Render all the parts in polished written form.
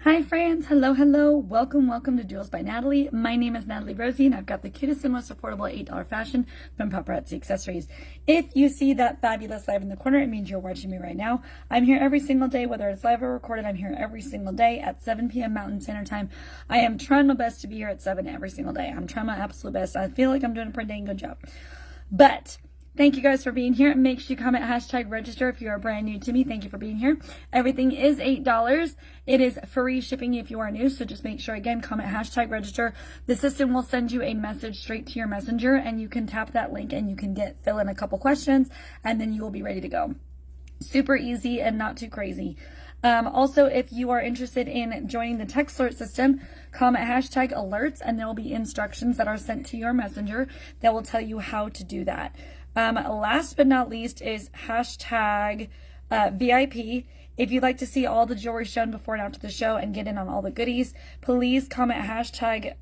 Hi friends, hello, welcome to Jewels by Natalie. My name is Natalie Rosie and I've got the cutest and most affordable $8 fashion from Paparazzi Accessories. If you see that fabulous live in the corner, it means you're watching me right now. I'm here every single day, whether it's live or recorded. I'm here every single day at 7 p.m. Mountain Standard Time. I am trying my best to be here at 7 every single day. I'm trying my absolute best. I feel like I'm doing a pretty dang good job. But thank you guys for being here. Make sure you comment hashtag register if you are brand new to me. Thank you for being here. Everything is $8. It is free shipping if you are new. So just make sure, again, comment hashtag register. The system will send you a message straight to your messenger and you can tap that link and you can fill in a couple questions and then you will be ready to go. Super easy and not too crazy. Also, if you are interested in joining the text alert system, comment hashtag alerts and there will be instructions that are sent to your messenger that will tell you how to do that. Last but not least is hashtag VIP. If you'd like to see all the jewelry shown before and after the show and get in on all the goodies, please comment hashtag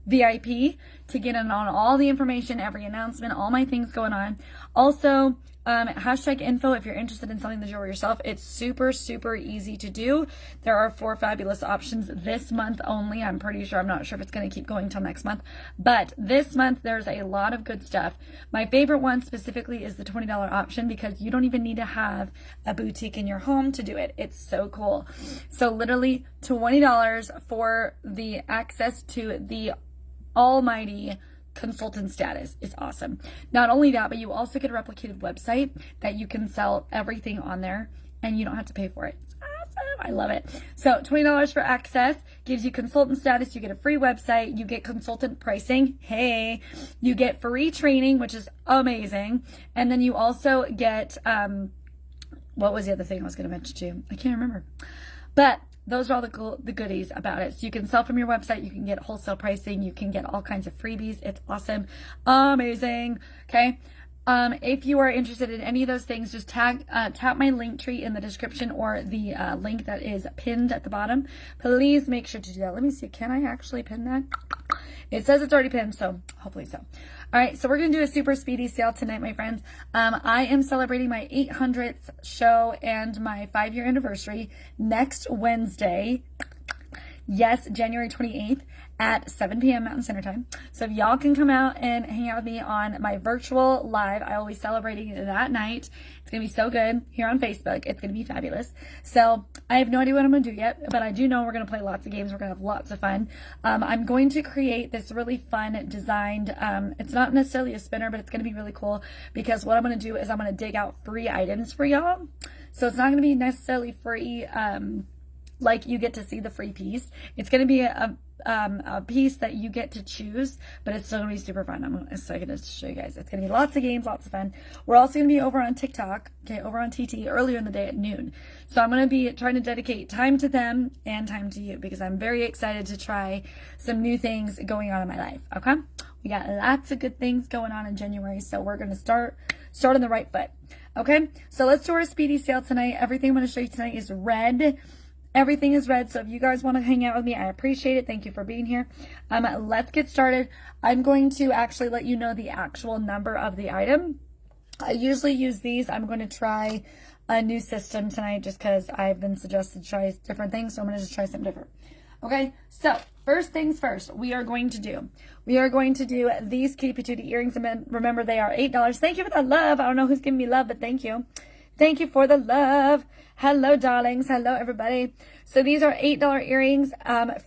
VIP to get in on all the information, every announcement, all my things going on. Also, hashtag info if you're interested in selling the jewelry yourself. It's super easy to do. There are 4 fabulous options this month only. I'm not sure if it's going to keep going till next month, but this month there's a lot of good stuff. My favorite one specifically is the $20 option because you don't even need to have a boutique in your home to do it. It's so cool. So literally $20 for the access to the almighty consultant status is awesome. Not only that, but you also get a replicated website that you can sell everything on there and you don't have to pay for it. It's awesome. I love it. So $20 for access gives you consultant status. You get a free website. You get consultant pricing. Hey, you get free training, which is amazing. And then you also get, what was the other thing I was going to mention to you? I can't remember. But those are all the goodies about it. So you can sell from your website, you can get wholesale pricing, you can get all kinds of freebies. It's awesome. Amazing. Okay. If you are interested in any of those things, just tap my link tree in the description or the link that is pinned at the bottom. Please make sure to do that. Let me see. Can I actually pin that? It says it's already pinned, so hopefully so. All right, so we're going to do a super speedy sale tonight, my friends. I am celebrating my 800th show and my 5-year anniversary next Wednesday. Yes, January 28th at 7 p.m. Mountain Standard Time. So if y'all can come out and hang out with me on my virtual live, I will be celebrating that night. It's going to be so good here on Facebook. It's going to be fabulous. So I have no idea what I'm going to do yet, but I do know we're going to play lots of games. We're going to have lots of fun. I'm going to create this really fun designed, it's not necessarily a spinner, but it's going to be really cool because what I'm going to do is I'm going to dig out free items for y'all. So it's not going to be necessarily free, like you get to see the free piece. It's going to be a piece that you get to choose, but it's still going to be super fun. I'm excited to show you guys. It's going to be lots of games, lots of fun. We're also going to be over on TikTok, okay, over on TT earlier in the day at noon. So I'm going to be trying to dedicate time to them and time to you because I'm very excited to try some new things going on in my life, okay? We got lots of good things going on in January, so we're going to start on the right foot, okay? So let's do our speedy sale tonight. Everything I'm going to show you tonight is red. Everything is red, so if you guys want to hang out with me, I appreciate it. Thank you for being here. Let's get started. I'm going to actually let you know the actual number of the item. I usually use these. I'm going to try a new system tonight just because I've been suggested to try different things, so I'm going to just try something different. Okay, so first things first, we are going to do these cutie patootie earrings. And remember, they are $8. Thank you for the love. I don't know who's giving me love, but thank you. Thank you for the love. Hello, darlings. Hello, everybody. So these are $8 earrings.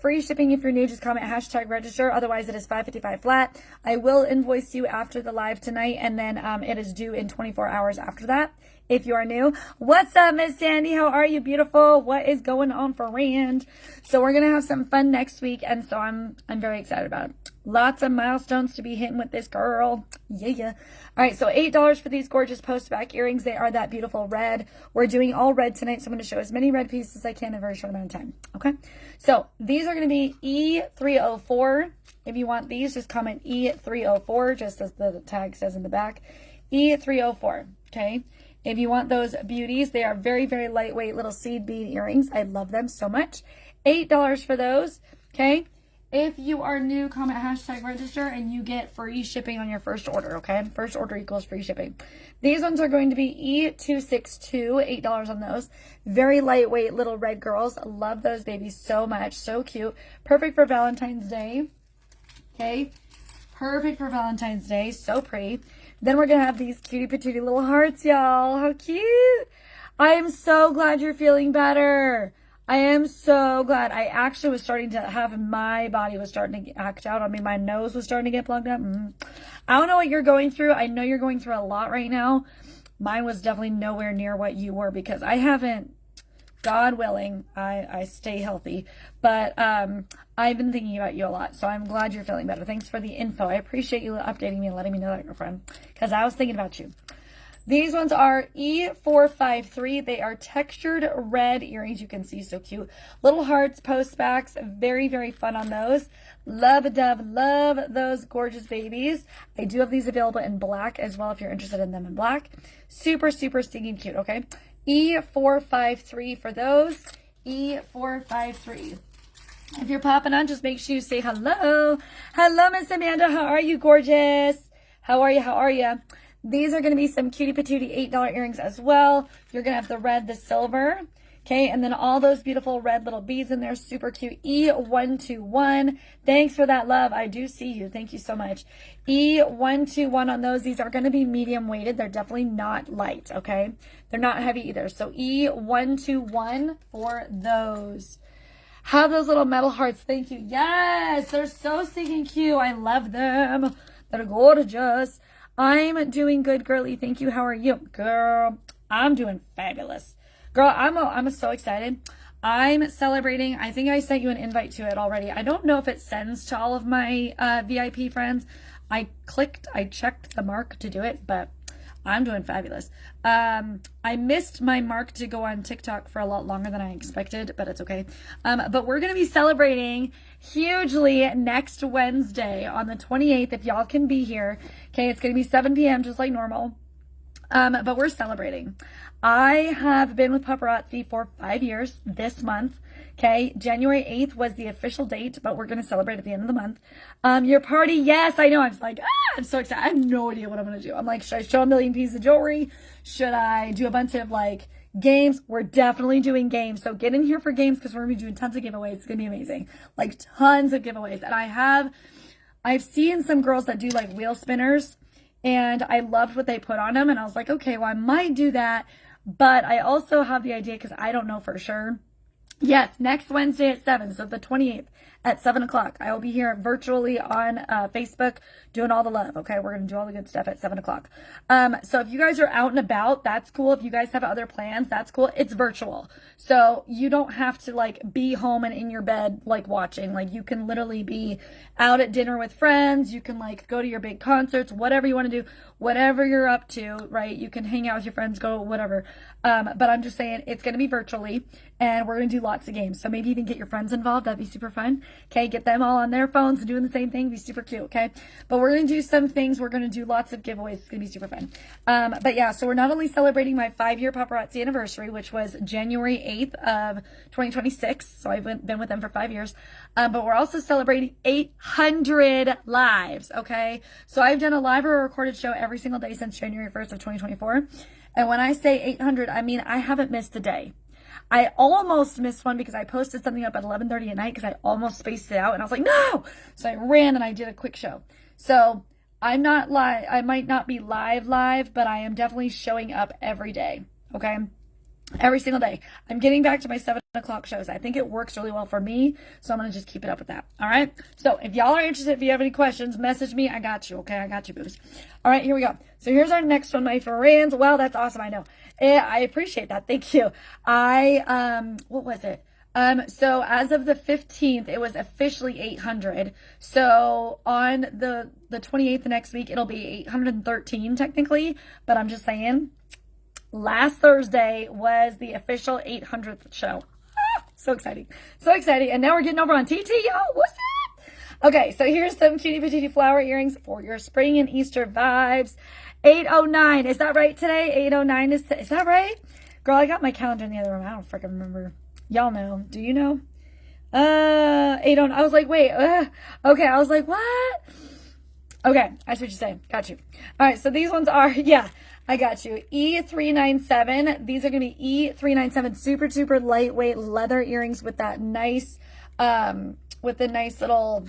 Free shipping if you're new. Just comment hashtag register. Otherwise, it is $5.55 flat. I will invoice you after the live tonight, and then it is due in 24 hours after that. If you are new, what's up, Miss Sandy? How are you, beautiful? What is going on for Rand? So we're gonna have some fun next week, and so I'm very excited about it. Lots of milestones to be hitting with this girl. Yeah. All right, so $8 for these gorgeous post-back earrings. They are that beautiful red. We're doing all red tonight, so I'm going to show as many red pieces as I can in a very short amount of time. Okay, so these are going to be E304. If you want these, just comment E304, just as the tag says in the back. E304, okay? If you want those beauties, they are very lightweight little seed bead earrings. I love them so much. $8 for those, okay? If you are new, comment hashtag register and you get free shipping on your first order, okay? First order equals free shipping. These ones are going to be E262, $8 on those. Very lightweight little red girls. Love those babies so much. So cute. Perfect for Valentine's Day. Okay? Perfect for Valentine's Day. So pretty. Then we're going to have these cutie patootie little hearts, y'all. How cute. I am so glad you're feeling better. I am so glad. I actually was starting to have, my body was starting to act out on me. My nose was starting to get plugged up. I don't know what you're going through. I know you're going through a lot right now. Mine was definitely nowhere near what you were because I haven't, God willing, I stay healthy. But I've been thinking about you a lot. So I'm glad you're feeling better. Thanks for the info. I appreciate you updating me and letting me know that, girlfriend, because I was thinking about you. These ones are E453. They are textured red earrings. You can see, so cute. Little hearts, post backs. Very, very fun on those. Love a dove. Love those gorgeous babies. I do have these available in black as well if you're interested in them in black. Super, super stinking cute, okay? E453 for those. E453. If you're popping on, just make sure you say hello. Hello, Miss Amanda. How are you, gorgeous? How are you? How are you? These are going to be some cutie patootie $8 earrings as well. You're going to have the red, the silver. Okay, and then all those beautiful red little beads in there. Super cute. E121. Thanks for that, love. I do see you. Thank you so much. E121 on those. These are going to be medium weighted. They're definitely not light, okay? They're not heavy either. So E121 for those. Have those little metal hearts. Thank you. Yes, they're so stinking cute. I love them. They're gorgeous. I'm doing good, girly. Thank you. How are you? Girl, I'm doing fabulous. Girl, I'm so excited. I'm celebrating. I think I sent you an invite to it already. I don't know if it sends to all of my VIP friends. I checked the mark to do it, but I'm doing fabulous. I missed my mark to go on TikTok for a lot longer than I expected, but it's okay. But we're going to be celebrating hugely next Wednesday on the 28th, if y'all can be here. Okay, it's going to be 7 p.m. just like normal. But we're celebrating. I have been with Paparazzi for 5 years this month. Okay, January 8th was the official date, but we're going to celebrate at the end of the month. Your party, yes, I know. I'm like, I'm so excited. I have no idea what I'm going to do. I'm like, should I show a million pieces of jewelry? Should I do a bunch of like games? We're definitely doing games. So get in here for games because we're going to be doing tons of giveaways. It's going to be amazing. Like tons of giveaways. And I've seen some girls that do like wheel spinners and I loved what they put on them. And I was like, okay, well, I might do that. But I also have the idea because I don't know for sure. Yes, next Wednesday at 7, so the 28th at 7 o'clock. I will be here virtually on Facebook doing all the love, okay? We're going to do all the good stuff at 7 o'clock. So if you guys are out and about, that's cool. If you guys have other plans, that's cool. It's virtual. So you don't have to, like, be home and in your bed, like, watching. Like, you can literally be out at dinner with friends. You can, like, go to your big concerts, whatever you want to do, whatever you're up to, right? You can hang out with your friends, go whatever. But I'm just saying it's going to be virtually, and we're going to do lots of games. So maybe even get your friends involved. That'd be super fun. Okay, get them all on their phones and doing the same thing. Be super cute, okay? But we're going to do some things. We're going to do lots of giveaways. It's going to be super fun. But yeah, so we're not only celebrating my 5-year Paparazzi anniversary, which was January 8th of 2026. So I've been with them for 5 years. But we're also celebrating 800 lives, okay? So I've done a live or a recorded show every single day since January 1st of 2024. And when I say 800, I mean I haven't missed a day. I almost missed one because I posted something up at 11:30 at night because I almost spaced it out and I was like, no! So I ran and I did a quick show. So I'm not live. I might not be live, but I am definitely showing up every day, okay? Every single day. I'm getting back to my 7 o'clock shows. I think it works really well for me, so I'm going to just keep it up with that. All right? So if y'all are interested, if you have any questions, message me. I got you, okay? I got you, boobs. All right, here we go. So here's our next one, my friends. Wow, that's awesome. I know. I appreciate that. Thank you. What was it? So as of the 15th, it was officially 800. So on the 28th next week, it'll be 813 technically, but I'm just saying. Last Thursday was the official 800th show. So exciting. So exciting. And now we're getting over on TT, y'all. What's up? Okay, so here's some cutie patootie flower earrings for your spring and Easter vibes. 8:09. Is that right today? 8:09 is that right? Girl, I got my calendar in the other room. I don't freaking remember. Y'all know. Do you know? 809. I was like, wait, okay. I was like, what? Okay, I see what you're saying. Got you. All right, so these ones are, yeah, I got you. E397. These are going to be E397. Super, super lightweight leather earrings with that nice, with the nice little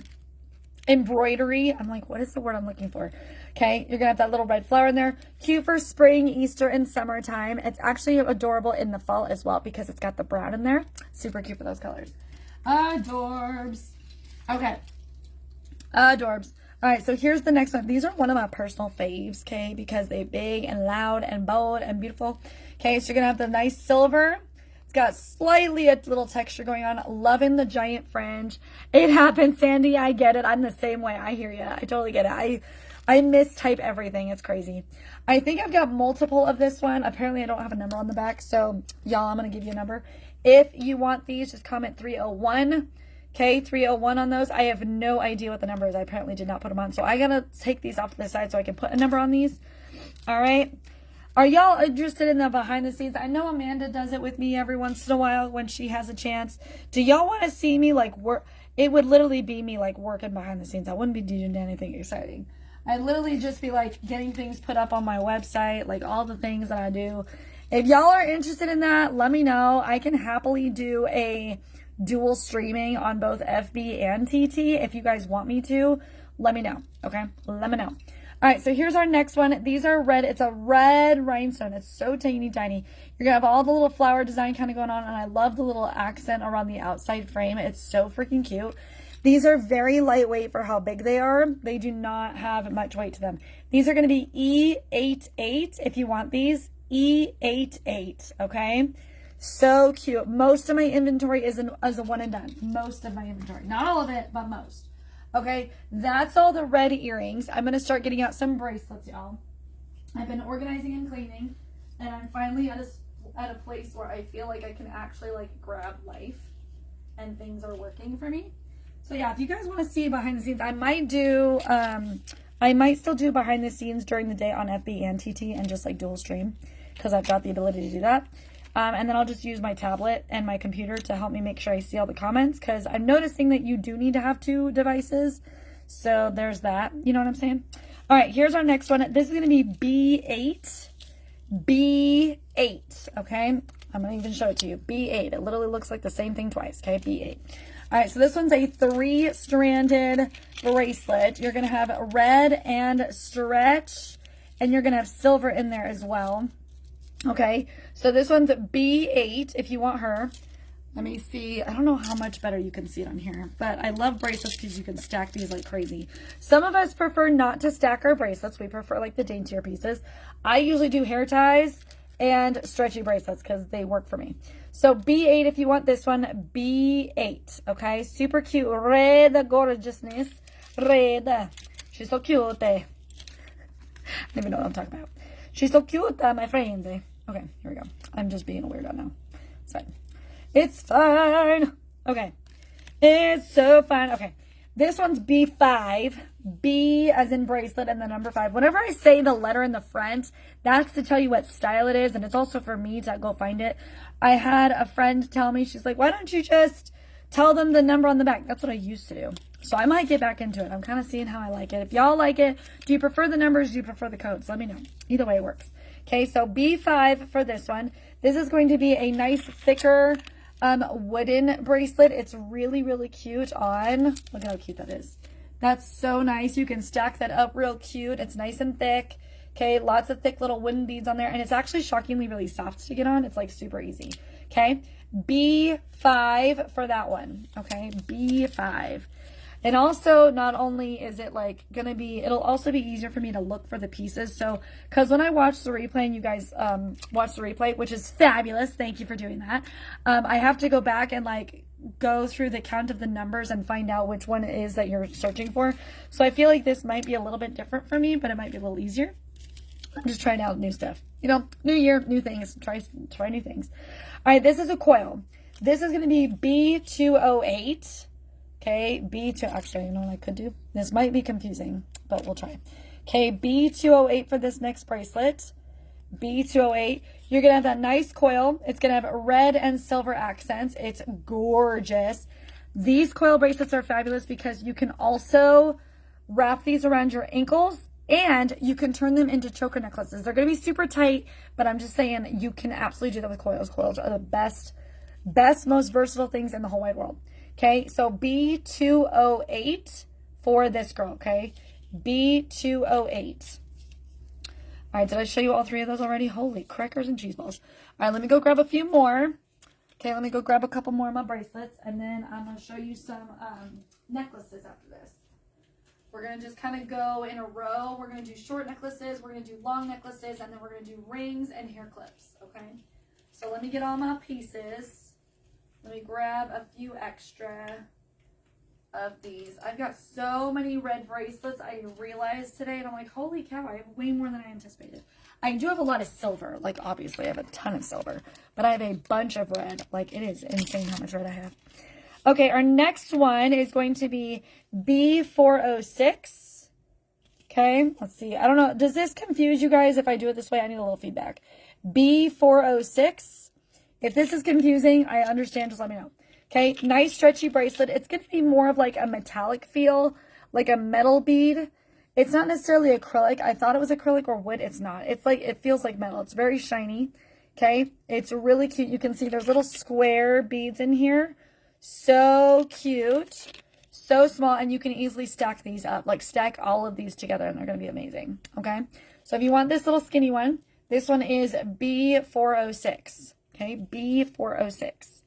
embroidery. I'm like, what is the word I'm looking for? Okay, you're gonna have that little red flower in there. Cute for spring, Easter, and summertime. It's actually adorable in the fall as well because it's got the brown in there. Super cute for those colors. Adorbs. Okay, adorbs. All right, so here's the next one. These are one of my personal faves, okay, because they're big and loud and bold and beautiful. Okay, so you're gonna have the nice silver. It's got slightly a little texture going on. Loving the giant fringe. It happens, Sandy. I get it. I'm the same way. I hear you. I totally get it. I mistype everything. It's crazy. I think I've got multiple of this one. Apparently, I don't have a number on the back. So, y'all, I'm going to give you a number. If you want these, just comment 301. Okay, 301 on those. I have no idea what the number is. I apparently did not put them on. So, I got to take these off to the side so I can put a number on these. All right. Are y'all interested in the behind the scenes? I know Amanda does it with me every once in a while when she has a chance. Do y'all want to see me like work? It would literally be me like working behind the scenes. I wouldn't be doing anything exciting. I'd literally just be like getting things put up on my website, like all the things that I do. If y'all are interested in that, let me know. I can happily do a dual streaming on both FB and TT. If you guys want me to, let me know. Okay, let me know. All right, so here's our next one. These are red. It's a red rhinestone. It's so teeny tiny. You're gonna have all the little flower design kind of going on, and I love the little accent around the outside frame. It's so freaking cute. These are very lightweight for how big they are. They do not have much weight to them. These are going to be E88 if you want these. E88, okay? So cute. Most of my inventory is a one and done. Most of my inventory. Not all of it, but most. Okay, that's all the red earrings. I'm going to start getting out some bracelets, y'all. I've been organizing and cleaning, and I'm finally at a place where I feel like I can actually like grab life and things are working for me. So yeah, if you guys want to see behind the scenes, I might still do behind the scenes during the day on FB and TT and just like dual stream because I've got the ability to do that. And then I'll just use my tablet and my computer to help me make sure I see all the comments because I'm noticing that you do need to have 2 devices. So there's that. You know what I'm saying? All right, here's our next one. This is going to be B8. B8, okay? I'm going to even show it to you. B8. It literally looks like the same thing twice, okay? B8. All right, so this one's a 3-stranded bracelet. You're going to have red and stretch, and you're going to have silver in there as well. Okay, so this one's B8 if you want her. Let me see. I don't know how much better you can see it on here, but I love bracelets because you can stack these like crazy. Some of us prefer not to stack our bracelets. We prefer like the daintier pieces. I usually do hair ties and stretchy bracelets because they work for me. So B8 if you want this one, B8, okay? Super cute, red gorgeousness, red. She's so cute, eh? I don't even know what I'm talking about. She's so cute, my friend, eh? Okay, here we go. I'm just being a weirdo now. It's fine. It's fine. Okay, it's so fine. Okay, this one's B5. B as in bracelet and the number 5. Whenever I say the letter in the front, that's to tell you what style it is, and it's also for me to go find it. I had a friend tell me, she's like, why don't you just tell them the number on the back? That's what I used to do. So I might get back into it. I'm kind of seeing how I like it. If y'all like it, do you prefer the numbers? Do you prefer the codes? Let me know. Either way it works. Okay, so B5 for this one. This is going to be a nice thicker wooden bracelet. It's really, really cute on. Look at how cute that is. That's so nice. You can stack that up real cute. It's nice and thick. Okay, lots of thick little wooden beads on there. And it's actually shockingly really soft to get on. It's like super easy. Okay, B5 for that one. Okay, B5. And also, not only is it like gonna be, it'll also be easier for me to look for the pieces. So, because when I watch the replay and you guys watch the replay, which is fabulous, thank you for doing that. I have to go back and like go through the count of the numbers and find out which one it is that you're searching for. So I feel like this might be a little bit different for me, but it might be a little easier. I'm just trying out new stuff. You know, new year, new things. Try new things. All right, this is a coil. This is gonna be B208. Okay, B2, actually, you know what I could do? This might be confusing, but we'll try. Okay, B208 for this next bracelet. B208. You're going to have that nice coil. It's going to have red and silver accents. It's gorgeous. These coil bracelets are fabulous because you can also wrap these around your ankles and you can turn them into choker necklaces. They're going to be super tight, but I'm just saying you can absolutely do that with coils. Coils are the best, most versatile things in the whole wide world. Okay, so B208 for this girl, okay? B208. All right, did I show you all three of those already? Holy crackers and cheese balls. All right, let me go grab a few more. Okay, let me go grab a couple more of my bracelets, and then I'm going to show you some necklaces after this. We're going to just kind of go in a row. We're going to do short necklaces, we're going to do long necklaces, and then we're going to do rings and hair clips, okay? So let me get all my pieces. Let me grab a few extra of these. I've got so many red bracelets I realized today, and I'm like, holy cow, I have way more than I anticipated. I do have a lot of silver, like obviously I have a ton of silver, but I have a bunch of red. Like it is insane how much red I have. Okay, our next one is going to be B406. Okay, let's see. I don't know. Does this confuse you guys if I do it this way? I need a little feedback. B406. If this is confusing, I understand. Just let me know. Okay, nice stretchy bracelet. It's going to be more of like a metallic feel, like a metal bead. It's not necessarily acrylic. I thought it was acrylic or wood. It's not. It's like, it feels like metal. It's very shiny. Okay, it's really cute. You can see there's little square beads in here. So cute. So small, and you can easily stack these up. Like stack all of these together, and they're going to be amazing. Okay, so if you want this little skinny one, this one is B406. Okay, B406.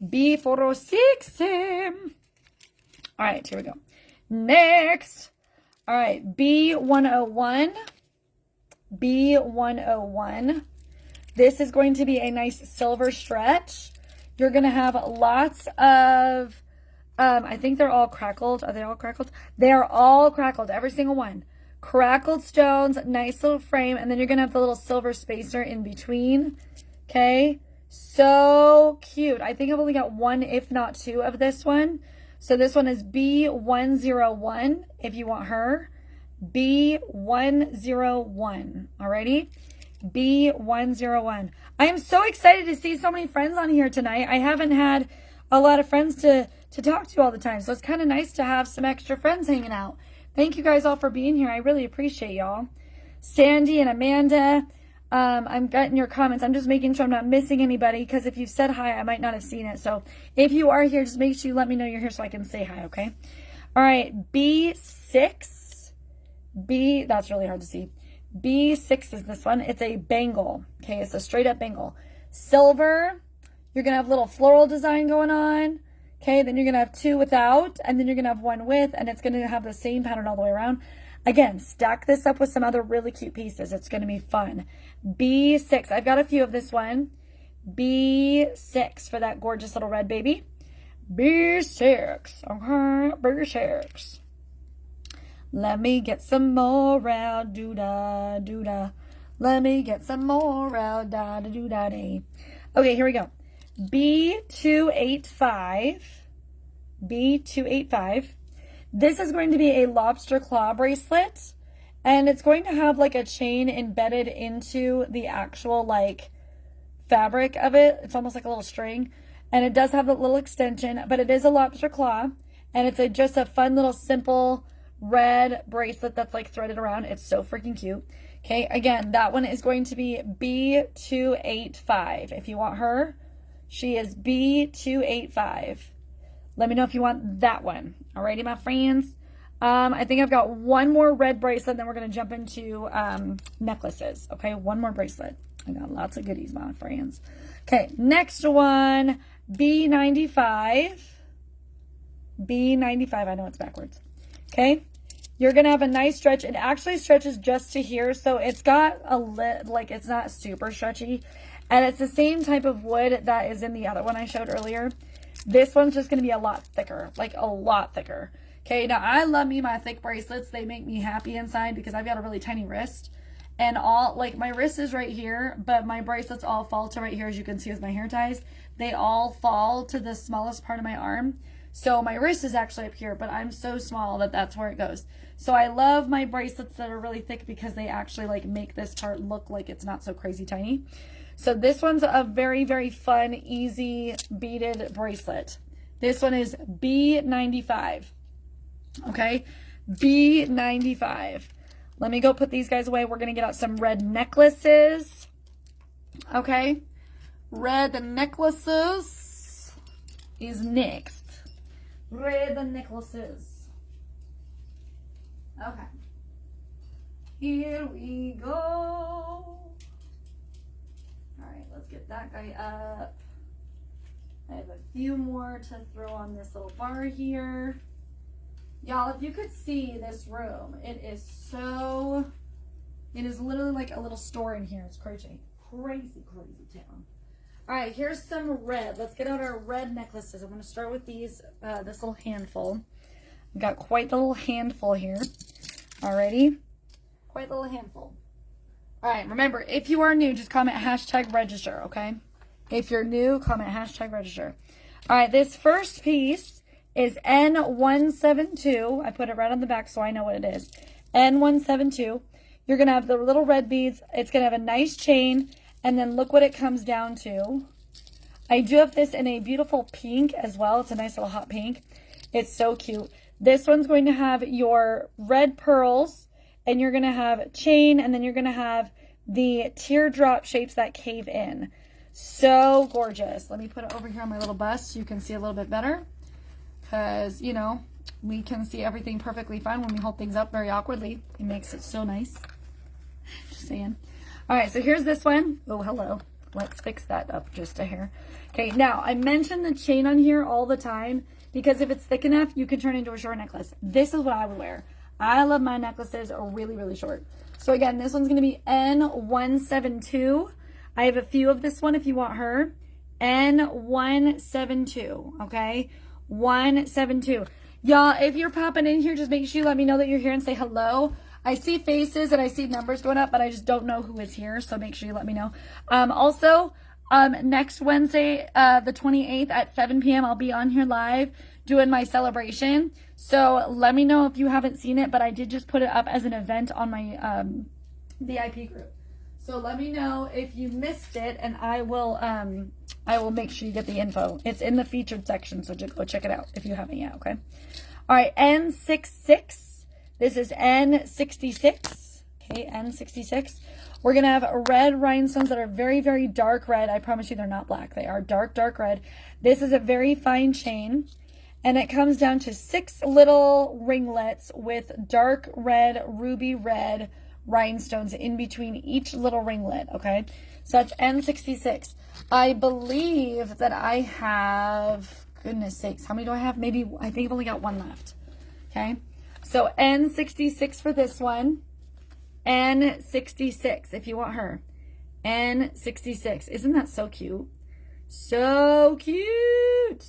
B406. All right, here we go. Next. All right, B101. B101. This is going to be a nice silver stretch. You're going to have lots of, I think they're all crackled. Are they all crackled? They are all crackled, every single one. Crackled stones, nice little frame, and then you're going to have the little silver spacer in between. Okay, so cute. I think I've only got one, if not two, of this one. So this one is B101 if you want her. B101, alrighty? B101. I am so excited to see so many friends on here tonight. I haven't had a lot of friends to talk to all the time, so it's kind of nice to have some extra friends hanging out. Thank you guys all for being here. I really appreciate y'all. Sandy and Amanda, I'm getting your comments. I'm just making sure I'm not missing anybody, because if you said hi, I might not have seen it. So if you are here, just make sure you let me know you're here so I can say hi, okay? All right, B6. That's really hard to see. B6 is this one. It's a bangle. Okay, it's a straight up bangle. Silver. You're going to have a little floral design going on. Okay, then you're going to have two without, and then you're going to have one with, and it's going to have the same pattern all the way around. Again, stack this up with some other really cute pieces. It's going to be fun. B6. I've got a few of this one. B6 for that gorgeous little red baby. B6. Okay, B6. Let me get some more out, doo-da, doo-da. Let me get some more out, da-da-doo-da-dee. Okay, here we go. B285. B285. This is going to be a lobster claw bracelet, and it's going to have like a chain embedded into the actual like fabric of it. It's almost like a little string, and it does have a little extension, but it is a lobster claw, and it's just a fun little simple red bracelet that's like threaded around. It's so freaking cute. Okay, again, that one is going to be B285. If you want her, she is B285. Let me know if you want that one. Alrighty, my friends. I think I've got one more red bracelet, then we're going to jump into necklaces. Okay, one more bracelet. I got lots of goodies, my friends. Okay, next one, B95. B95, I know it's backwards. Okay, you're going to have a nice stretch. It actually stretches just to here, so it's got a like it's not super stretchy. And it's the same type of wood that is in the other one I showed earlier. This one's just going to be a lot thicker, like a lot thicker. Okay, now I love me my thick bracelets. They make me happy inside because I've got a really tiny wrist. And all, like my wrist is right here, but my bracelets all fall to right here, as you can see with my hair ties. They all fall to the smallest part of my arm. So my wrist is actually up here, but I'm so small that that's where it goes. So I love my bracelets that are really thick because they actually like make this part look like it's not so crazy tiny. So this one's a very, very fun, easy beaded bracelet. This one is B95. Okay, B95. Let me go put these guys away. We're going to get out some red necklaces. Okay, red necklaces is next. Red necklaces. Okay. Here we go. All right, let's get that guy up. I have a few more to throw on this little bar here. Y'all, if you could see this room, it is literally like a little store in here. It's crazy. Crazy, crazy town. All right, here's some red. Let's get out our red necklaces. I'm going to start with these, this little handful. I've got quite the little handful here. Alrighty. Quite a little handful. All right, remember, if you are new, just comment #register, okay? If you're new, comment #register. All right, this first piece is N172. I put it right on the back so I know what it is. N172. You're going to have the little red beads. It's going to have a nice chain. And then look what it comes down to. I do have this in a beautiful pink as well. It's a nice little hot pink. It's so cute. This one's going to have your red pearls. And you're going to have chain. And then you're going to have the teardrop shapes that cave in. So gorgeous. Let me put it over here on my little bust so you can see a little bit better. Because, you know, we can see everything perfectly fine when we hold things up very awkwardly. It makes it so nice. Just saying. All right, so here's this one. Oh, hello. Let's fix that up just a hair. Okay, now I mention the chain on here all the time because if it's thick enough, you can turn it into a short necklace. This is what I would wear. I love my necklaces really, really short. So again, this one's going to be N172. I have a few of this one if you want her. N172, okay? 172. Y'all, if you're popping in here, just make sure you let me know that you're here and say hello. I see faces and I see numbers going up, but I just don't know who is here, so make sure you let me know. Also, next Wednesday, the 28th at 7 p.m., I'll be on here live doing my celebration. So let me know if you haven't seen it, but I did just put it up as an event on my VIP group. So let me know if you missed it, and I will make sure you get the info. It's in the featured section, so just go check it out if you haven't yet, okay? All right, N66. This is N66, okay, N66. We're going to have red rhinestones that are very, very dark red. I promise you they're not black. They are dark, dark red. This is a very fine chain, and it comes down to 6 little ringlets with dark red, ruby red rhinestones in between each little ringlet, okay? So that's N66. I believe that I have, goodness sakes, how many do I have? Maybe, I think I've only got one left, okay? So N66 for this one. N66 if you want her. N66. Isn't that so cute? So cute.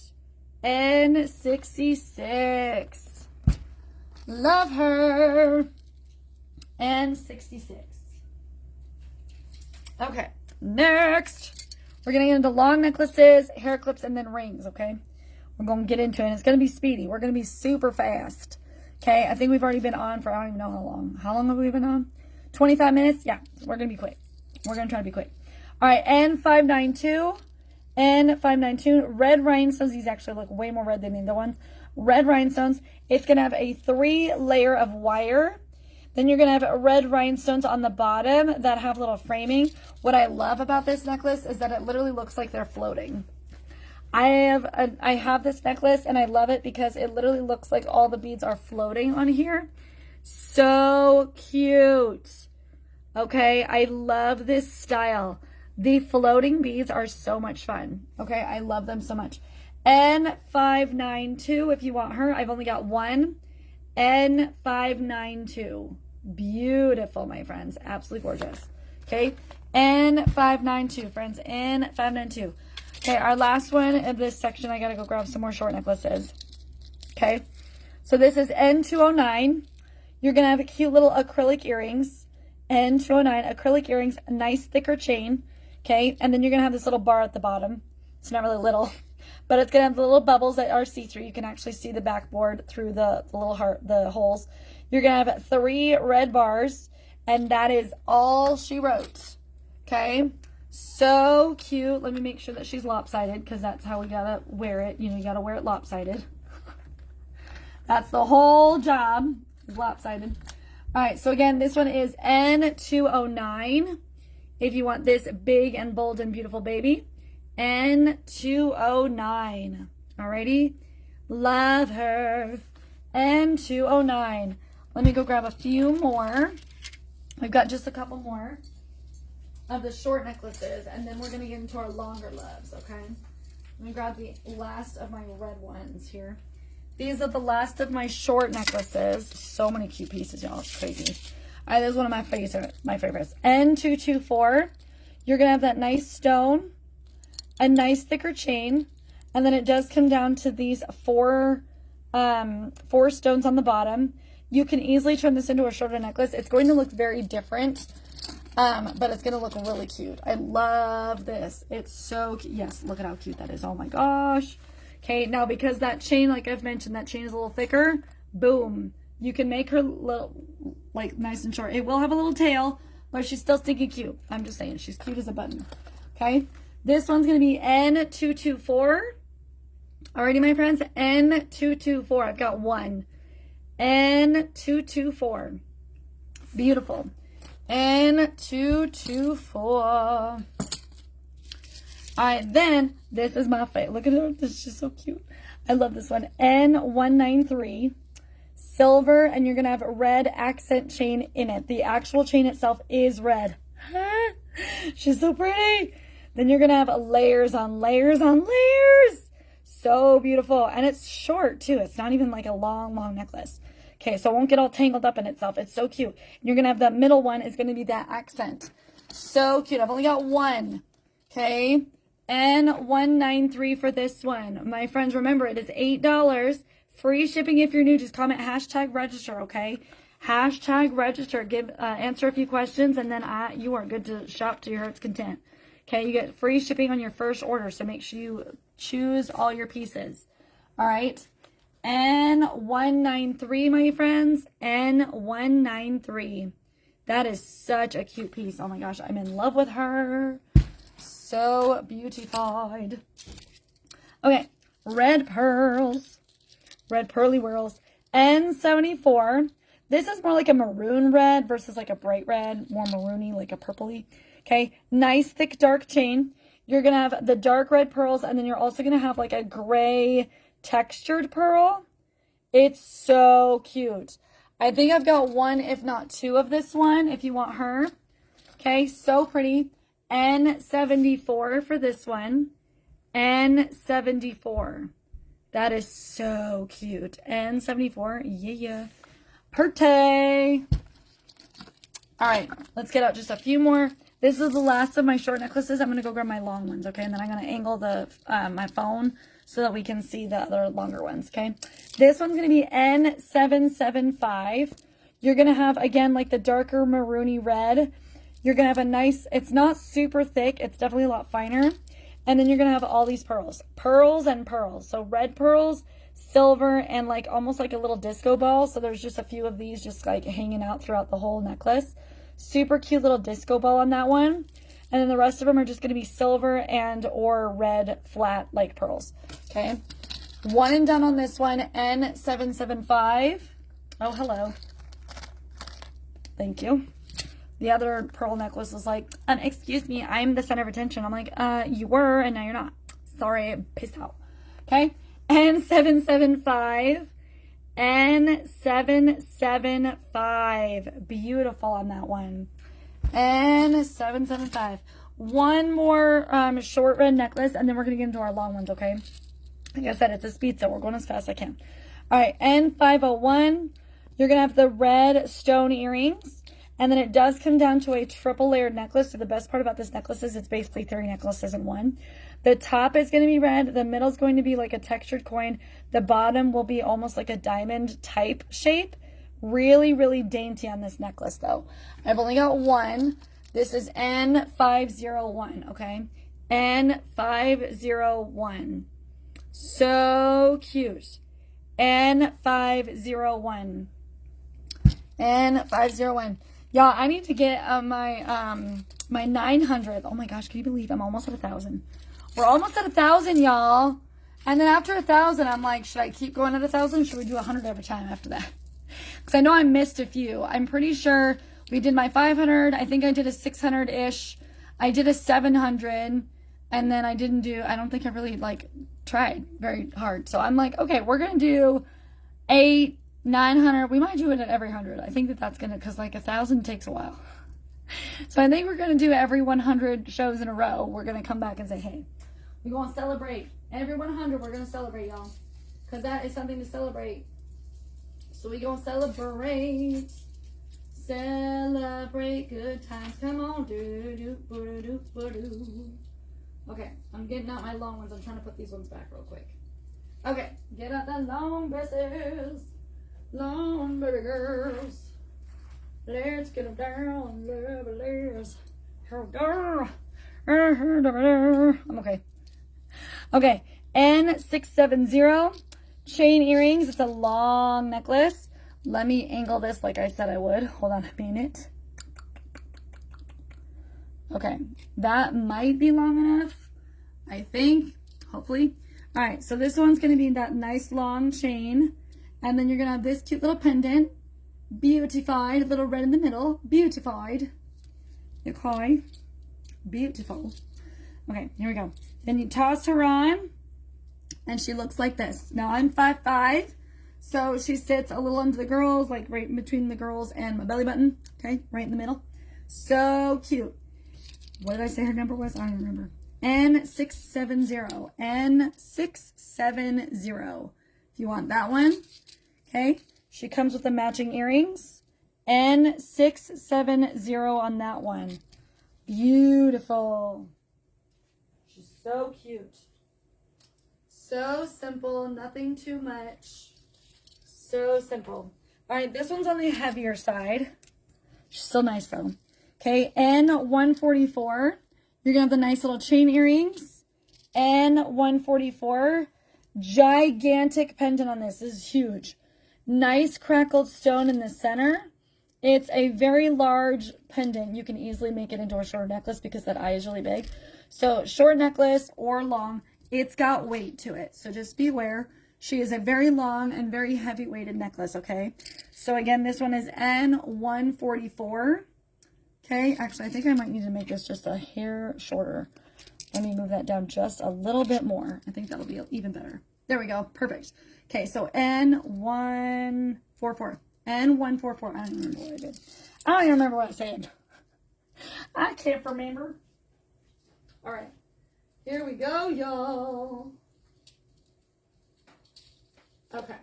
N66. Love her. N66. Okay. Next. We're going to get into long necklaces, hair clips, and then rings, okay? We're going to get into it. And it's going to be speedy. We're going to be super fast. Okay, I think we've already been on for I don't even know how long. How long have we been on? 25 minutes? Yeah, we're going to be quick. We're going to try to be quick. All right, N592. N592. Red rhinestones. These actually look way more red than the other ones. Red rhinestones. It's going to have a 3-layer of wire. Then you're going to have red rhinestones on the bottom that have little framing. What I love about this necklace is that it literally looks like they're floating. I have this necklace and I love it because it literally looks like all the beads are floating on here. So cute. Okay, I love this style. The floating beads are so much fun. Okay, I love them so much. N592 if you want her. I've only got one. N592. Beautiful, my friends. Absolutely gorgeous. Okay, N592, friends. N592. Okay, our last one of this section, I gotta go grab some more short necklaces. Okay, so this is N209. You're gonna have cute little acrylic earrings. N209, acrylic earrings, a nice thicker chain. Okay, and then you're gonna have this little bar at the bottom. It's not really little, but it's gonna have the little bubbles that are see-through. You can actually see the backboard through the little the holes. You're gonna have 3 red bars, and that is all she wrote. Okay. So cute. Let me make sure that she's lopsided because that's how we gotta wear it. You know, you gotta wear it lopsided. That's the whole job, is lopsided. All right, so again, this one is N209. If you want this big and bold and beautiful baby, N209. Alrighty, love her. N209. Let me go grab a few more. We've got just a couple more of the short necklaces, and then we're going to get into our longer loves, okay? Let me grab the last of my red ones here. These are the last of my short necklaces. So many cute pieces, y'all. It's crazy. All right, this is one of my favorites. N224. You're going to have that nice stone, a nice thicker chain, and then it does come down to these four stones on the bottom. You can easily turn this into a shorter necklace. It's going to look very different, but it's going to look really cute. I love this. It's so cute. Yes, look at how cute that is. Oh my gosh. Okay, now because that chain, like I've mentioned, that chain is a little thicker, boom. You can make her little, like, nice and short. It will have a little tail, but she's still stinking cute. I'm just saying, she's cute as a button. Okay, this one's going to be N224. Alrighty, my friends, N224. I've got one. N224. Beautiful. N224. All right, then this is my favorite. Look at her. This is just so cute. I love this one. N193. Silver, and you're going to have a red accent chain in it. The actual chain itself is red. She's so pretty. Then you're going to have layers on layers on layers. So beautiful. And it's short, too. It's not even like a long, long necklace. Okay, so it won't get all tangled up in itself. It's so cute. And you're going to have the middle one is going to be that accent. So cute. I've only got one. Okay. N193 for this one. My friends, remember, it is $8. Free shipping if you're new. Just comment hashtag register, okay? Hashtag register. Answer a few questions, and then you are good to shop to your heart's content. Okay, you get free shipping on your first order, so make sure you choose all your pieces. All right. N193, my friends. N193. That is such a cute piece. Oh my gosh, I'm in love with her. So beautified. Okay, red pearls. Red pearly whirls. N74. This is more like a maroon red versus like a bright red. More maroony, like a purpley. Okay, nice thick dark chain. You're going to have the dark red pearls, and then you're also going to have like a gray textured pearl. It's so cute. I think I've got one, if not two of this one, if you want her. Okay, so pretty. N74 for this one. N74. That is so cute. N74. Yeah. Pretty. All right, let's get out just a few more. This is the last of my short necklaces. I'm going to go grab my long ones, okay? And then I'm going to angle the my phone so that we can see the other longer ones, okay? This one's going to be N775. You're going to have, again, like the darker maroony red. You're going to have a nice, it's not super thick. It's definitely a lot finer. And then you're going to have all these pearls. Pearls and pearls. So red pearls, silver, and like almost like a little disco ball. So there's just a few of these just like hanging out throughout the whole necklace. Super cute little disco ball on that one. And then the rest of them are just going to be silver and or red flat like pearls. Okay. One and done on this one. N775. Oh, hello. Thank you. The other pearl necklace was like, excuse me, I'm the center of attention. I'm like, you were, and now you're not. Sorry, peace out. Okay. N775. N775. Beautiful on that one. N775. One more short red necklace, and then we're going to get into our long ones, okay? Like I said, it's a speed, so we're going as fast as I can. All right, N501. You're going to have the red stone earrings. And then it does come down to a triple layered necklace. So the best part about this necklace is it's basically 3 necklaces in one. The top is going to be red. The middle is going to be like a textured coin. The bottom will be almost like a diamond type shape. Really, really dainty on this necklace though. I've only got one. This is N501, okay? N501. So cute. N501. N501. Y'all, I need to get my my 900th. Oh my gosh, can you believe I'm almost at 1,000? We're almost at 1,000, y'all. And then after 1,000, I'm like, should I keep going at 1,000? Should we do 100 every time after that? Because I know I missed a few. I'm pretty sure we did my 500. I think I did a 600-ish. I did a 700. And then I didn't do, I don't think I really like tried very hard. So I'm like, okay, we're going to do 800, 900. We might do it at every 100. I think that's going to, because like 1,000 takes a while. So I think we're going to do every 100 shows in a row. We're going to come back and say, hey, we're going to celebrate. Every 100, we're going to celebrate, y'all. Because that is something to celebrate. So we're going to celebrate. Celebrate good times. Come on. Okay, I'm getting out my long ones. I'm trying to put these ones back real quick. Okay, get out the long dresses. Long baby girls. Let's get them down. Let's. I'm okay. Okay, N670 chain earrings. It's a long necklace. Let me angle this like I said I would. Hold on a minute. Okay, that might be long enough, I think, hopefully. All right, so this one's going to be that nice long chain, and then you're going to have this cute little pendant, beautified, little red in the middle, beautified. Okay, beautiful. Okay, here we go. Then you toss her on, and she looks like this. Now, I'm 5'5", so she sits a little under the girls, like right in between the girls and my belly button, okay, right in the middle. So cute. What did I say her number was? I don't remember. N670. N670. If you want that one. Okay. She comes with the matching earrings. N670 on that one. Beautiful. She's so cute. So simple. Nothing too much. So simple. All right. This one's on the heavier side. She's still nice though. Okay, N144, you're going to have the nice little chain earrings. N144, gigantic pendant on this. This is huge. Nice crackled stone in the center. It's a very large pendant. You can easily make it into a short necklace because that eye is really big. So short necklace or long, it's got weight to it. So just beware. She is a very long and very heavy weighted necklace, okay? So again, this one is N144. Okay, actually, I think I might need to make this just a hair shorter. Let me move that down just a little bit more. I think that'll be even better. There we go. Perfect. Okay, so N144. N144. I don't remember what I did. I don't even remember what I said. I can't remember. All right. Here we go, y'all. Okay.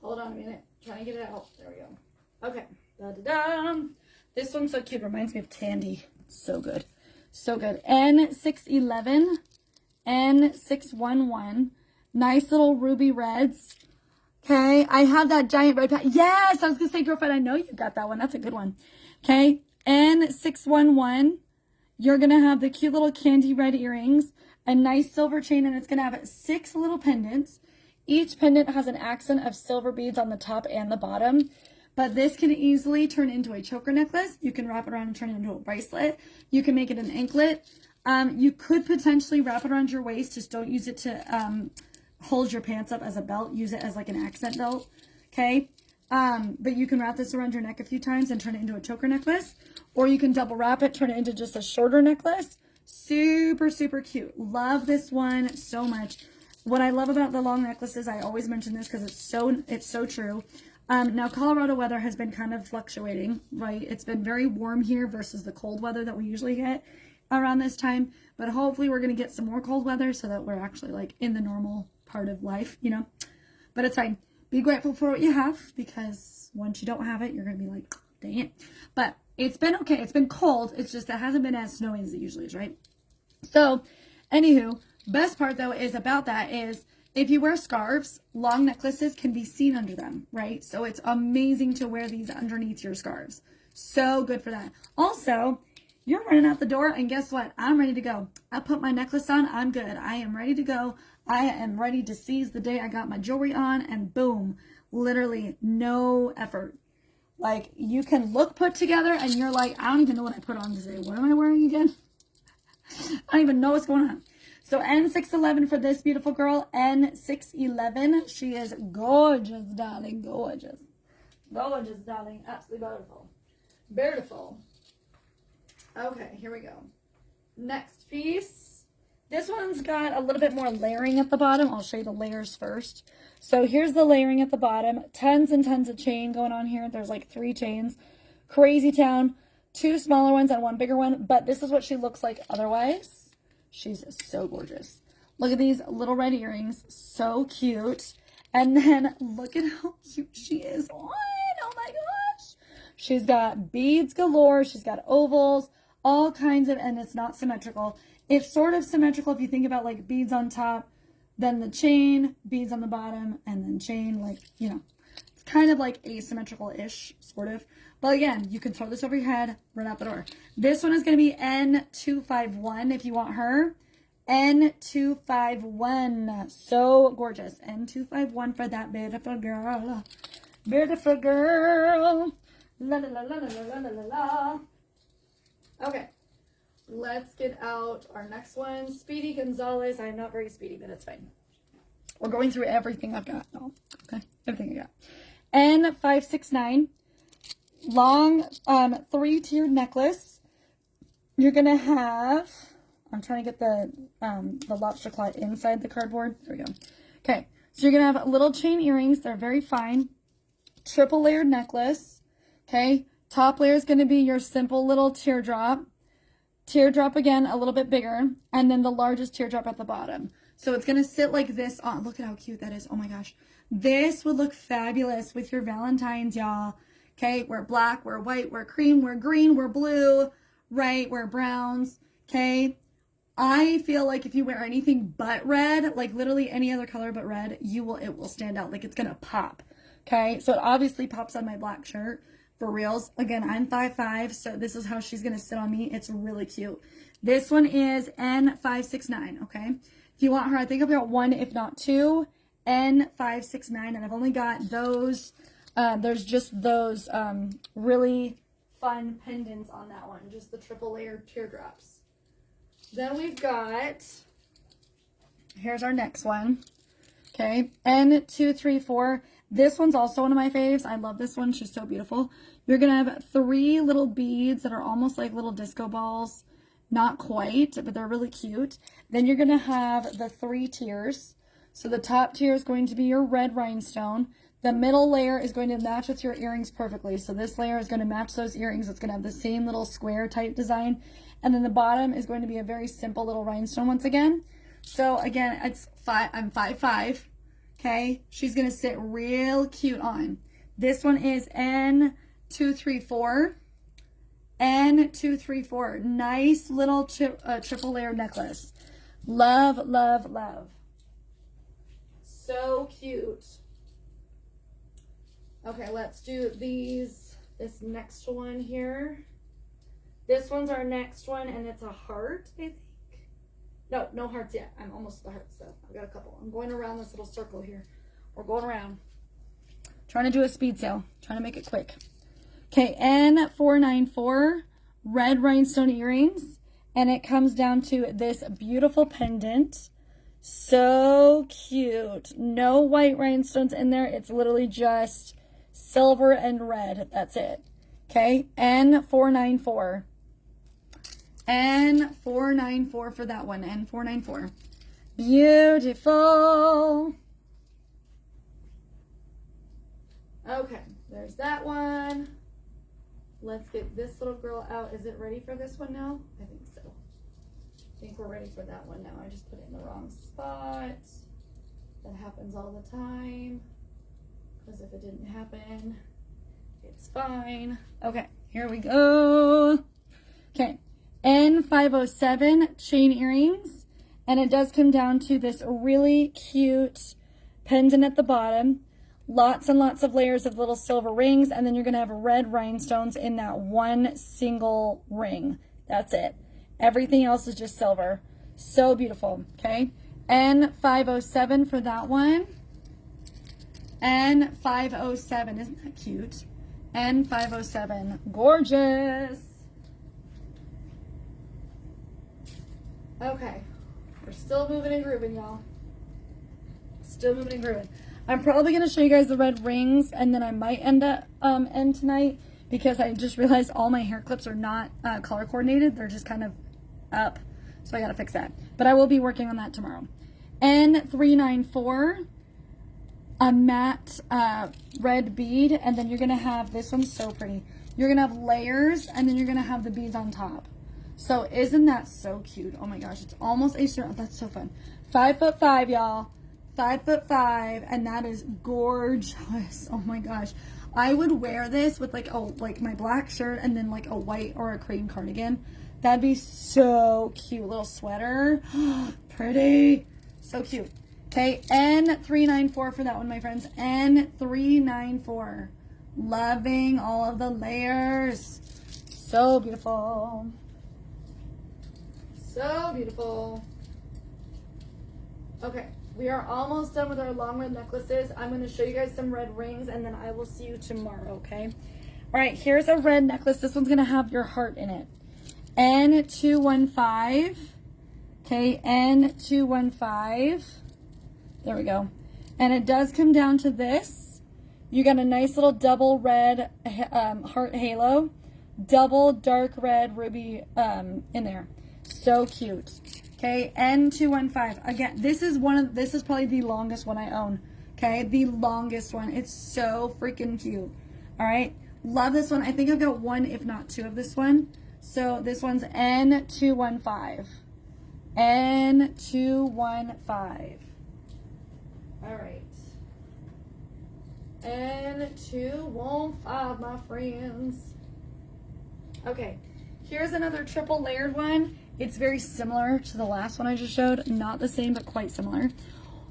Hold on a minute. Trying to get it out. There we go. Okay. Da-da-da. This one's so cute. Reminds me of Tandy. So good. So good. N611. N611. Nice little ruby reds. Okay. I have that giant red pack. Yes. I was going to say, girlfriend, I know you got that one. That's a good one. Okay. N611. You're going to have the cute little candy red earrings. A nice silver chain. And it's going to have 6 little pendants. Each pendant has an accent of silver beads on the top and the bottom. But this can easily turn into a choker necklace. You can wrap it around and turn it into a bracelet. You can make it an anklet. You could potentially wrap it around your waist. Just don't use it to hold your pants up as a belt. Use it as like an accent belt. Okay. But you can wrap this around your neck a few times and turn it into a choker necklace. Or you can double wrap it, turn it into just a shorter necklace. Super, super cute. Love this one so much. What I love about the long necklaces, I always mention this because it's so true. Now, Colorado weather has been kind of fluctuating, right? It's been very warm here versus the cold weather that we usually get around this time. But hopefully we're going to get some more cold weather so that we're actually like in the normal part of life, you know? But it's fine. Be grateful for what you have because once you don't have it, you're going to be like, dang it. But it's been okay. It's been cold. It's just it hasn't been as snowy as it usually is, right? So, anywho, best part though is about that is if you wear scarves, long necklaces can be seen under them, right? So it's amazing to wear these underneath your scarves. So good for that. Also, you're running out the door and guess what? I'm ready to go. I put my necklace on. I'm good. I am ready to go. I am ready to seize the day I got my jewelry on and boom, Literally no effort. Like, you can look put together and you're like, I don't even know what I put on today. What am I wearing again? I don't even know what's going on. So N611 for this beautiful girl. N611. She is gorgeous, darling. Gorgeous. Gorgeous, darling. Absolutely beautiful. Beautiful. Okay, here we go. Next piece. This one's got a little bit more layering at the bottom. I'll show you the layers first. So here's the layering at the bottom. Tons and tons of chain going on here. There's like 3 chains. Crazy town. 2 smaller ones and 1 bigger one. But this is what she looks like otherwise. She's so gorgeous. Look at these little red earrings. So cute. And then look at how cute she is. Oh my gosh. She's got beads galore. She's got ovals. All kinds of, and it's not symmetrical. It's sort of symmetrical if you think about like beads on top, then the chain, beads on the bottom, and then chain, like, you know. It's kind of like asymmetrical-ish, sort of. But again, you can throw this over your head, run out the door. This one is going to be N251 if you want her. N251. So gorgeous. N251 for that beautiful girl. Beautiful girl. La la la la la la la la. Okay. Let's get out our next one. Speedy Gonzalez. I'm not very speedy, but it's fine. We're going through everything I've got. Oh, okay. Everything I got. N569. Long 3-tiered necklace. You're going to have... I'm trying to get the lobster claw inside the cardboard. There we go. Okay. So you're going to have little chain earrings. They're very fine. Triple layered necklace. Okay. Top layer is going to be your simple little teardrop. Teardrop again, a little bit bigger, and then the largest teardrop at the bottom. So it's going to sit like this on. Look at how cute that is. Oh my gosh. This would look fabulous with your Valentine's, y'all. Okay, wear black, wear white, wear cream, wear green, wear blue, right? Wear browns, okay? I feel like if you wear anything but red, like literally any other color but red, it will stand out. Like it's going to pop, okay? So it obviously pops on my black shirt. For reals. Again, I'm 5'5", so this is how she's going to sit on me. It's really cute. This one is N569, okay? If you want her, I think I've got 1, if not 2, N569, and I've only got those. There's just those really fun pendants on that one, just the triple layered teardrops. Then we've got, here's our next one, okay? N234. This one's also one of my faves. I love this one. She's so beautiful. You're going to have 3 little beads that are almost like little disco balls. Not quite, but they're really cute. Then you're going to have the 3 tiers. So the top tier is going to be your red rhinestone. The middle layer is going to match with your earrings perfectly. So this layer is going to match those earrings. It's going to have the same little square type design. And then the bottom is going to be a very simple little rhinestone once again. So again, I'm 5'5". Okay, she's going to sit real cute on. This one is N234. N234. Nice little triple layer necklace. Love, love, love. So cute. Okay, let's do this next one here. This one's our next one, and it's a heart, I think. No hearts yet. I'm almost to the hearts, though. I've got a couple. I'm going around this little circle here. We're going around. Trying to do a speed sale. Trying to make it quick. Okay, N494 red rhinestone earrings. And it comes down to this beautiful pendant. So cute. No white rhinestones in there. It's literally just silver and red. That's it. Okay, N494. N494 for that one. N494. Beautiful. Okay, there's that one. Let's get this little girl out. Is it ready for this one now? I think so. I think we're ready for that one now. I just put it in the wrong spot. That happens all the time. Because if it didn't happen, it's fine. Okay, here we go. Okay. N507 chain earrings, and it does come down to this really cute pendant at the bottom. Lots and lots of layers of little silver rings, and then you're going to have red rhinestones in that one single ring. That's it. Everything else is just silver. So beautiful, okay? N507 for that one. N507, isn't that cute? N507, gorgeous. Okay, we're still moving and grooving, y'all. Still moving and grooving. I'm probably going to show you guys the red rings, and then I might end tonight, because I just realized all my hair clips are not color coordinated. They're just kind of up, so I got to fix that. But I will be working on that tomorrow. N394, a matte red bead, and then you're going to have, this one's so pretty. You're going to have layers, and then you're going to have the beads on top. So isn't that so cute? Oh my gosh, it's almost a certain, that's so fun. 5'5", y'all. 5'5", and that is gorgeous. Oh my gosh. I would wear this with like my black shirt and then like a white or a cream cardigan. That'd be so cute. Little sweater. Pretty. So cute. Okay, N394 for that one, my friends. N394. Loving all of the layers. So beautiful. So beautiful. Okay, we are almost done with our long red necklaces. I'm going to show you guys some red rings, and then I will see you tomorrow, okay? All right, here's a red necklace. This one's going to have your heart in it. N215. Okay, N215. There we go. And it does come down to this. You got a nice little double red heart halo. Double dark red ruby in there. So cute. Okay, N215. Again, this is probably the longest one I own. Okay, the longest one. It's so freaking cute. All right, love this one. I think I've got one, if not two, of this one. So this one's N215. N215. All right. N215, my friends. Okay, here's another triple layered one. It's very similar to the last one I just showed. Not the same, but quite similar.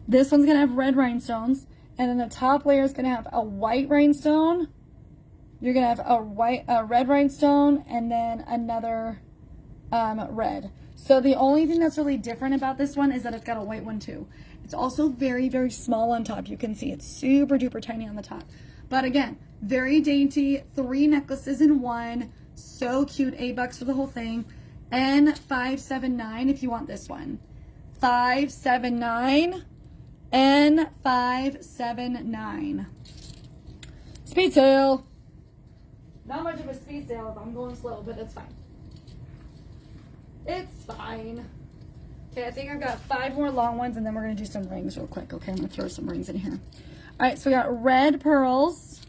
This one's gonna have red rhinestones, and then the top layer is gonna have a white rhinestone. You're gonna have a red rhinestone, and then another red. So the only thing that's really different about this one is that it's got a white one too. It's also very, very small on top. You can see it's super duper tiny on the top. But again, very dainty, 3 necklaces in one. So cute, $8 for the whole thing. N579 if you want this one. 579. N579. Speed sale. Not much of a speed sale if I'm going slow, but it's fine. It's fine. Okay, I think I've got 5 more long ones, and then we're going to do some rings real quick. Okay, I'm going to throw some rings in here. All right, so we got red pearls.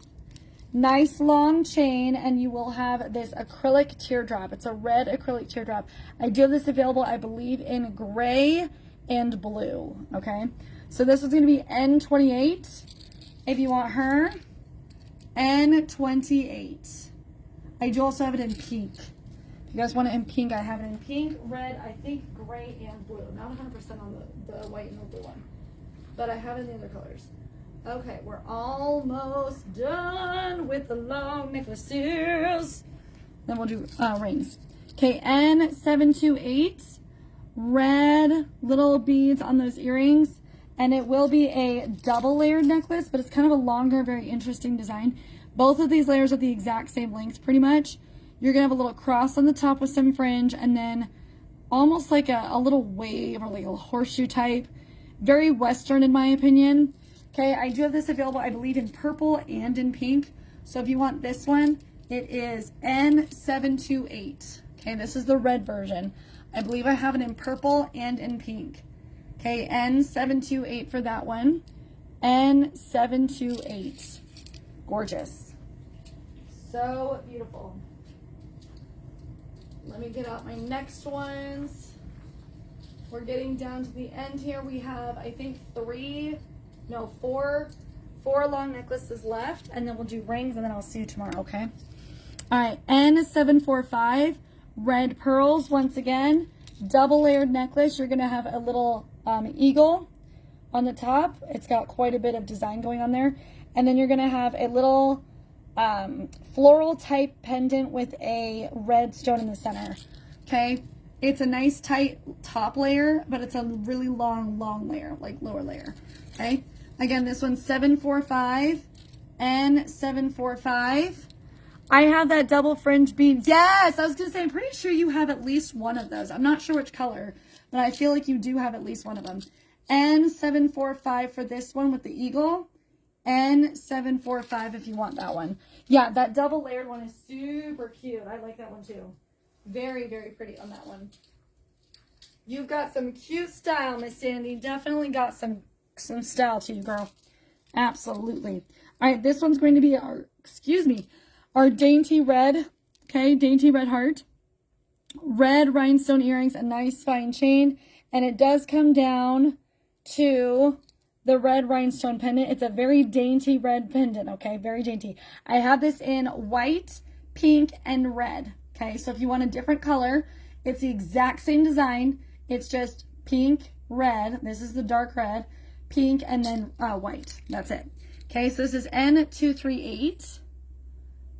Nice long chain, and you will have this acrylic teardrop. It's a red acrylic teardrop. I do have this available, I believe, in gray and blue. Okay, so this is going to be N28 if you want her. N28. I do also have it in pink. If you guys want it in pink, I have it in pink, red, I think gray and blue. Not 100% on the white and the blue one, but I have it in the other colors. Okay, we're almost done with the long necklaces. Then we'll do rings. Okay, N728, red little beads on those earrings. And it will be a double layered necklace, but it's kind of a longer, very interesting design. Both of these layers are the exact same length, pretty much. You're gonna have a little cross on the top with some fringe, and then almost like a little wave or like a horseshoe type. Very Western in my opinion. Okay, I do have this available, I believe, in purple and in pink. So if you want this one, it is N728. Okay, this is the red version. I believe I have it in purple and in pink. Okay, N728 for that one. N728. Gorgeous. So beautiful. Let me get out my next ones. We're getting down to the end here. We have, I think, 4 long necklaces left, and then we'll do rings, and then I'll see you tomorrow, okay? All right, N745, red pearls once again, double layered necklace. You're gonna have a little eagle on the top. It's got quite a bit of design going on there, and then you're gonna have a little floral type pendant with a red stone in the center. Okay, it's a nice tight top layer, but it's a really long layer, like lower layer. Okay, Again, this one's 745 and 745. I have that double fringe bead. Yes, I was going to say, I'm pretty sure you have at least one of those. I'm not sure which color, but I feel like you do have at least one of them. N745 for this one with the eagle. N745 if you want that one. Yeah, that double layered one is super cute. I like that one too. Very, very pretty on that one. You've got some cute style, Miss Sandy. Definitely got some style to you, girl. Absolutely. All right, this one's going to be our dainty red. Okay, dainty red heart. Red rhinestone earrings, a nice fine chain. And it does come down to the red rhinestone pendant. It's a very dainty red pendant, okay? Very dainty. I have this in white, pink, and red, okay? So if you want a different color, it's the exact same design. It's just pink, red. This is the dark red, pink, and then white. That's it. Okay, so this is N238.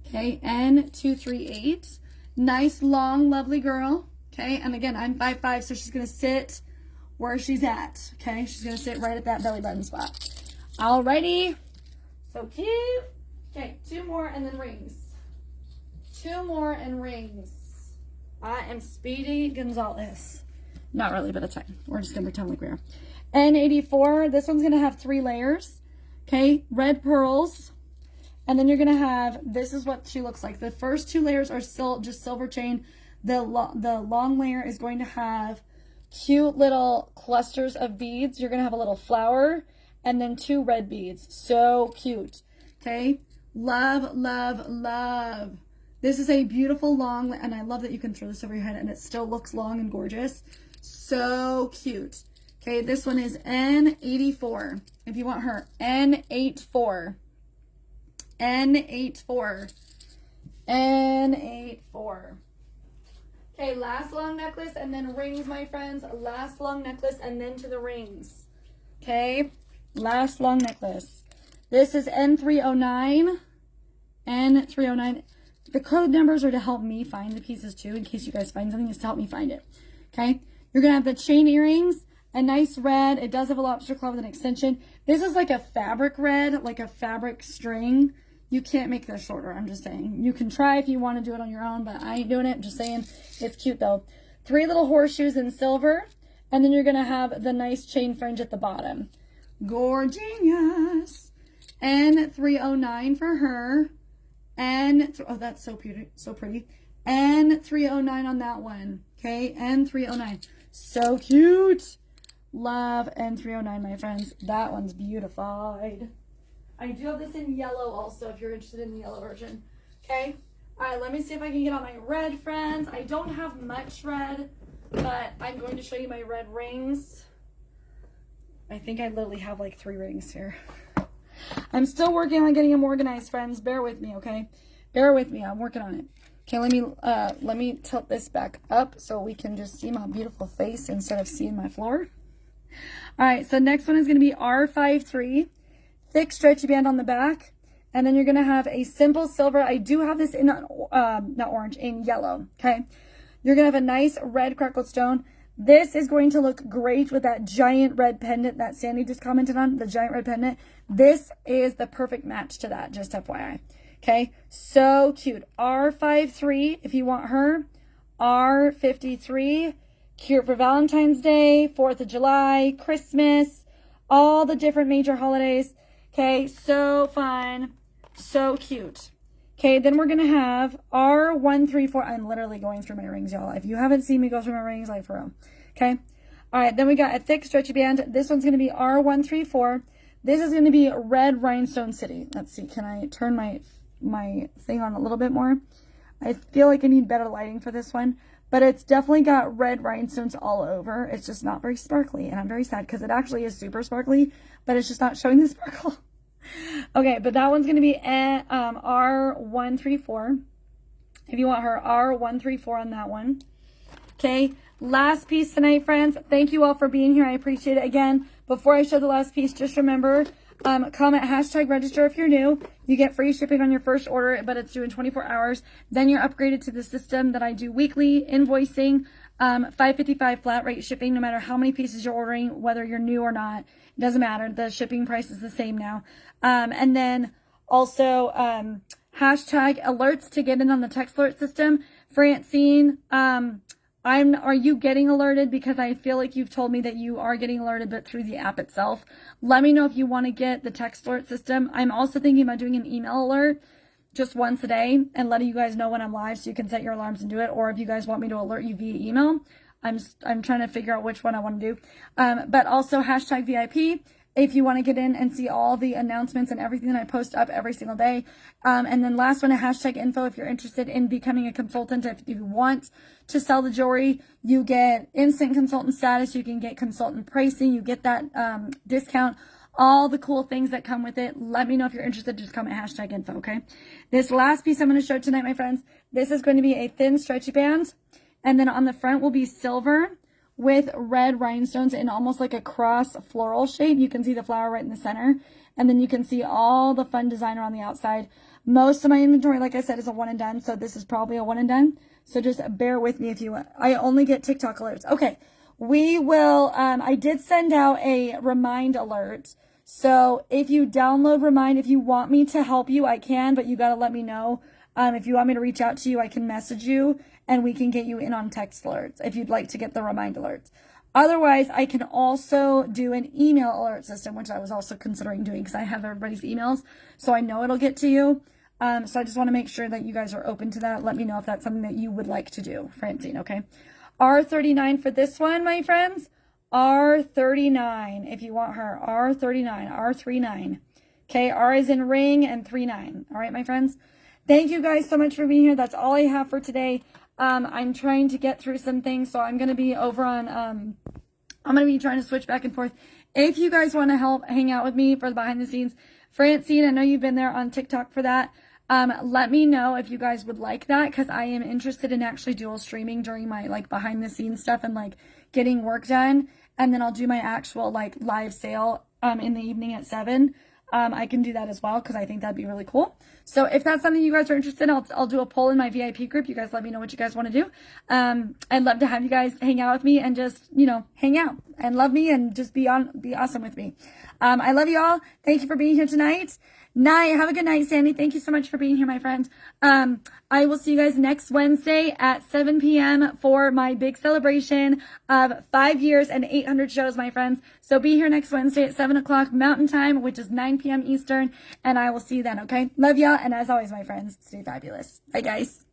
Okay, N238. Nice, long, lovely girl. Okay, and again, I'm 5'5", so she's going to sit where she's at. Okay, she's going to sit right at that belly button spot. Alrighty. So cute. Okay, 2 more and then rings. 2 more and rings. I am Speedy Gonzalez. Not really, but it's fine. We're just going to pretend like we are. N84. This one's going to have 3 layers. Okay, red pearls. And then you're going to have, this is what she looks like. The first 2 layers are still just silver chain. The long layer is going to have cute little clusters of beads. You're going to have a little flower and then 2 red beads. So cute. Okay. Love, love, love. This is a beautiful long, and I love that you can throw this over your head and it still looks long and gorgeous. So cute. Okay. This one is N84. If you want her, N84. N84. N84. Okay, last long necklace and then rings, my friends. Last long necklace and then to the rings. Okay, last long necklace. This is N309. N309. The code numbers are to help me find the pieces too, in case you guys find something, is to help me find it. Okay, you're going to have the chain earrings, a nice red. It does have a lobster claw with an extension. This is like a fabric red, like a fabric string. You can't make this shorter, I'm just saying. You can try if you want to do it on your own, but I ain't doing it. Just saying, it's cute though. 3 little horseshoes in silver, and then you're going to have the nice chain fringe at the bottom. Gorgeous. N309 for her. Oh, that's so pretty, so pretty. N309 on that one. Okay, N309. So cute. Love N309, my friends. That one's beautified. I do have this in yellow also, if you're interested in the yellow version. Okay? All right, let me see if I can get on my red, friends. I don't have much red, but I'm going to show you my red rings. I think I literally have like 3 rings here. I'm still working on getting them organized, friends. Bear with me, okay? Bear with me. I'm working on it. Okay, let me tilt this back up so we can just see my beautiful face instead of seeing my floor. All right, so next one is going to be R53. Thick stretchy band on the back, and then you're going to have a simple silver. I do have this in not orange, in yellow. Okay, you're going to have a nice red crackled stone. This is going to look great with that giant red pendant that Sandy just commented on, the giant red pendant. This is the perfect match to that, just FYI. Okay, so cute. R53 if you want her. R53, cute for Valentine's Day, 4th of July, Christmas, all the different major holidays. Okay, so fun, so cute. Okay, then we're going to have R134. I'm literally going through my rings, y'all. If you haven't seen me go through my rings, like for real. Okay, all right, then we got a thick stretchy band. This one's going to be R134. This is going to be Red Rhinestone City. Let's see, can I turn my thing on a little bit more? I feel like I need better lighting for this one, but it's definitely got red rhinestones all over. It's just not very sparkly, and I'm very sad because it actually is super sparkly, but it's just not showing the sparkle. Okay, but that one's going to be R134. If you want her, R134 on that one. Okay, last piece tonight, friends. Thank you all for being here. I appreciate it. Again, before I show the last piece, just remember, comment #register if you're new. You get free shipping on your first order, but it's due in 24 hours. Then you're upgraded to the system that I do weekly invoicing. $5.55 flat rate shipping, no matter how many pieces you're ordering, whether you're new or not. It doesn't matter. The shipping price is the same now. And then also, hashtag alerts to get in on the text alert system. Francine, are you getting alerted? Because I feel like you've told me that you are getting alerted, but through the app itself. Let me know if you want to get the text alert system. I'm also thinking about doing an email alert just once a day and letting you guys know when I'm live so you can set your alarms and do it. Or if you guys want me to alert you via email, I'm trying to figure out which one I want to do. But also hashtag VIP if you want to get in and see all the announcements and everything that I post up every single day. And then last one, a hashtag info if you're interested in becoming a consultant. If you want to sell the jewelry, you get instant consultant status. You can get consultant pricing. You get that discount. All the cool things that come with it. Let me know if you're interested. Just comment hashtag info, okay? This last piece I'm going to show tonight, my friends, this is going to be a thin stretchy band. And then on the front will be silver with red rhinestones in almost like a cross floral shape. You can see the flower right in the center. And then you can see all the fun designer on the outside. Most of my inventory, like I said, is a one and done. So this is probably a one and done. So just bear with me if you want. I only get TikTok alerts. Okay. We will, I did send out a remind alert. So if you download Remind, if you want me to help you, I can, but you got to let me know. If you want me to reach out to you, I can message you and we can get you in on text alerts if you'd like to get the Remind alerts. Otherwise, I can also do an email alert system, which I was also considering doing because I have everybody's emails, so I know it'll get to you. So I just want to make sure that you guys are open to that. Let me know if that's something that you would like to do, Francine, okay? R39 for this one, my friends. R39, if you want her. R39, R39. Okay, R is in ring and 39. All right, my friends. Thank you guys so much for being here. That's all I have for today. I'm trying to get through some things, so I'm going to be over on, I'm going to be trying to switch back and forth. If you guys want to help hang out with me for the behind the scenes, Francine, I know you've been there on TikTok for that. Let me know if you guys would like that, because I am interested in actually dual streaming during my like behind the scenes stuff and like getting work done. And then I'll do my actual like live sale in the evening at 7. I can do that as well because I think that'd be really cool. So if that's something you guys are interested in, I'll do a poll in my VIP group. You guys let me know what you guys want to do. I'd love to have you guys hang out with me and just, you know, hang out and love me and just be awesome with me. I love you all. Thank you for being here tonight. Night. Have a good night, Sandy. Thank you so much for being here, my friend. I will see you guys next Wednesday at 7 p.m. for my big celebration of 5 years and 800 shows, my friends. So be here next Wednesday at 7 o'clock Mountain Time, which is 9 p.m. Eastern, and I will see you then, okay? Love y'all, and as always, my friends, stay fabulous. Bye, guys.